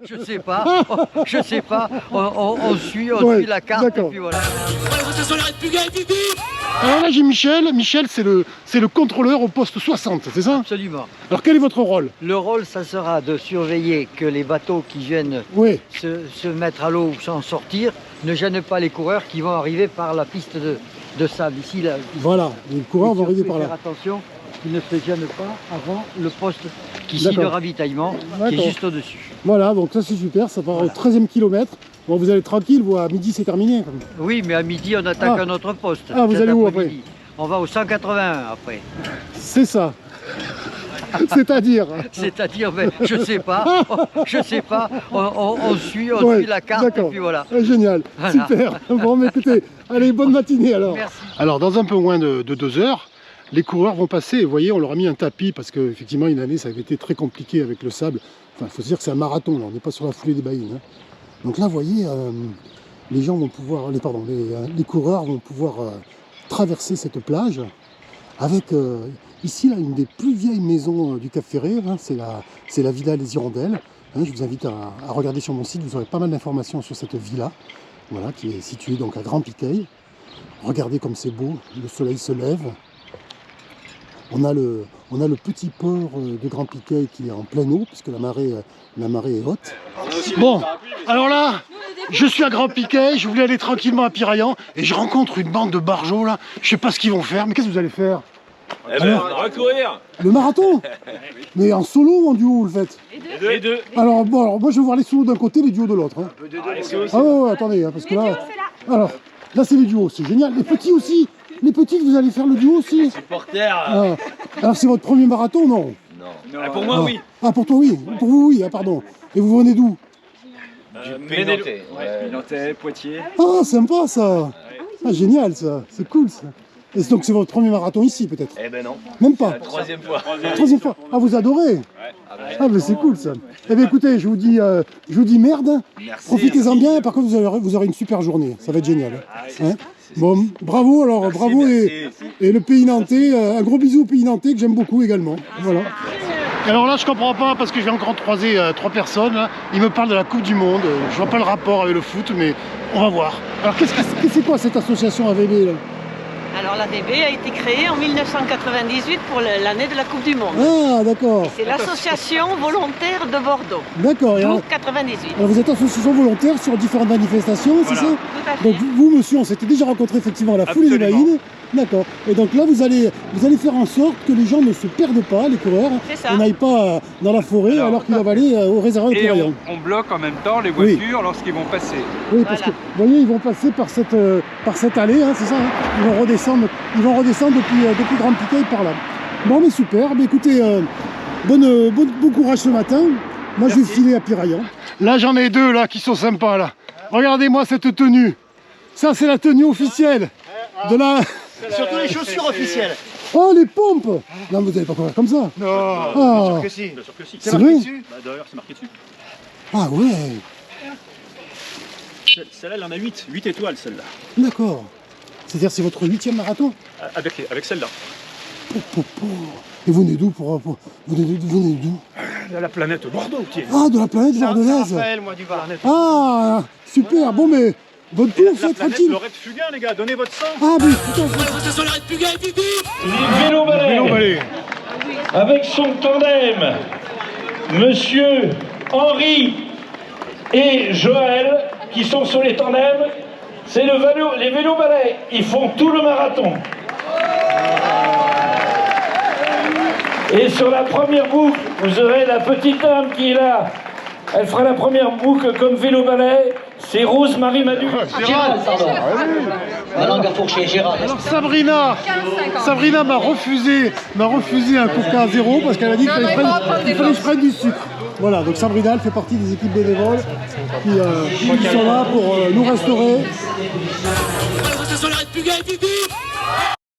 Je sais pas, je sais pas. On suit la carte et puis voilà. Alors là j'ai Michel. Michel c'est le contrôleur au poste 60, c'est ça? Absolument. Alors quel est votre rôle? Le rôle, ça sera de surveiller que les bateaux qui viennent Oui. se mettre à l'eau ou s'en sortir ne gênent pas les coureurs qui vont arriver par la piste de sable. Ici, là, Voilà, les coureurs vont arriver par faire là. attention qu'ils ne se gênent pas avant le poste qui ici le ravitaillement qui est juste au-dessus. Voilà, donc ça c'est super, ça part au 13e kilomètre. Bon, vous allez tranquille, vous, à midi c'est terminé. Oui, mais à midi on attaque un autre poste. Ah, vous allez où après? On va au 181 après. C'est ça. C'est-à-dire ben, je sais pas, on suit la carte et puis voilà. Génial, voilà. Super. Bon, mais écoutez, allez, bonne matinée alors. Merci. Alors, dans un peu moins de 2 heures, les coureurs vont passer. Vous voyez, on leur a mis un tapis parce qu'effectivement, une année, ça avait été très compliqué avec le sable. Enfin, il faut se dire que c'est un marathon, là. On n'est pas sur la foulée des baïnes. Hein. Donc là, vous voyez, les gens vont pouvoir, les coureurs vont pouvoir traverser cette plage avec ici là, une des plus vieilles maisons du Cap Ferret. Hein, c'est la Villa Les Hirondelles. Hein, je vous invite à regarder sur mon site, vous aurez pas mal d'informations sur cette villa, voilà, qui est située donc à Grand Piquet. Regardez comme c'est beau, le soleil se lève. On a le petit port de Grand Piquet qui est en pleine eau, puisque la marée est haute. Bon, alors là, je suis à Grand Piquet, je voulais aller tranquillement à Piraillan, et je rencontre une bande de barjots là, je sais pas ce qu'ils vont faire, mais qu'est-ce que vous allez faire? Eh ben, on va courir. Le marathon? Mais en solo ou en duo vous le faites? Les deux. Alors, bon, alors moi je vais voir les solos d'un côté, les duos de l'autre. Hein. Ah ouais, attendez, hein, parce que là... Alors, là c'est les duos, c'est génial. Les petits aussi. Les petits, vous allez faire le duo aussi? Supporter. Alors c'est votre premier marathon, non? Non. Pour moi, oui. Ah, pour toi, oui. Pour vous, oui. Ah, pardon. Et vous venez d'où? Du Ménilmontais. Ménilmontais, Poitiers. Ah, sympa ça. Ah, génial ça. C'est cool ça. Et donc c'est votre premier marathon ici peut-être? Eh ben non. Même pas? La troisième fois. Troisième fois. Ah, vous adorez? Ah, mais c'est cool ça. Eh bien écoutez, je vous dis merde. Profitez-en bien. Par contre, vous aurez une super journée. Ça va être génial. Hein? Bon, bravo alors, bravo et le pays nantais. Un gros bisou au pays nantais que j'aime beaucoup également. Voilà. Alors là, je comprends pas parce que je vais encore croiser 3 personnes. Là. Ils me parlent de la Coupe du Monde. Je vois pas le rapport avec le foot, mais on va voir. Alors, c'est quoi cette association AVB là? Alors l'AVB a été créée en 1998 pour l'année de la Coupe du Monde. Ah, d'accord. C'est l'association volontaire de Bordeaux. D'accord. Donc 98. Alors vous êtes association volontaire sur différentes manifestations, c'est ça? Tout à fait. Donc vous, monsieur, on s'était déjà rencontré effectivement à la foulée des baïnes. D'accord. Et donc là, vous allez faire en sorte que les gens ne se perdent pas, les coureurs. C'est ça. On n'aille pas dans la forêt alors qu'ils doivent aller au réservoir de Piraillan. On bloque en même temps les voitures lorsqu'ils vont passer. Oui, parce que vous voyez, ils vont passer par cette allée, hein, c'est ça, hein. Ils vont redescendre depuis Grand Piquet par là. Bon, mais super. Mais écoutez, bon courage ce matin. Moi, je vais filer à Piraillan. Là, j'en ai 2 là qui sont sympas là. Regardez-moi cette tenue. Ça, c'est la tenue officielle de la. Surtout les chaussures officielles. Oh, les pompes! Non, vous n'allez pas courir comme ça. Non, bien sûr que si. C'est vrai? Bah, d'ailleurs, c'est marqué dessus. Ah ouais. Celle-là, elle en a 8. 8 étoiles, celle-là. D'accord. C'est-à-dire c'est votre 8e marathon? Avec celle-là. Et vous venez d'où vous venez d'où? De la planète Bordeaux, qui est. Ah, de la planète bordelaise. Raphaël, moi, du Var. Ah, super. Bon, mais bonne course, La planète tranquille. Lorette Fugain, les gars, donnez votre sang. Ah, mais putain. Les vélo-balais avec son tandem, monsieur Henri et Joël, qui sont sur les tandems. C'est les vélo-balais, ils font tout le marathon. Et sur la première boucle, vous aurez la petite dame qui est là. Elle fera la première boucle comme vélo-balai. C'est Rose Marie Madu. Gérald, pardon. Ma langue a fourché, Gérald. Alors Sabrina m'a refusé un Coca zéro parce qu'elle a dit qu'il fallait que je prenne du sucre. Voilà, donc Sabrina, elle fait partie des équipes bénévoles qui sont là pour nous restaurer.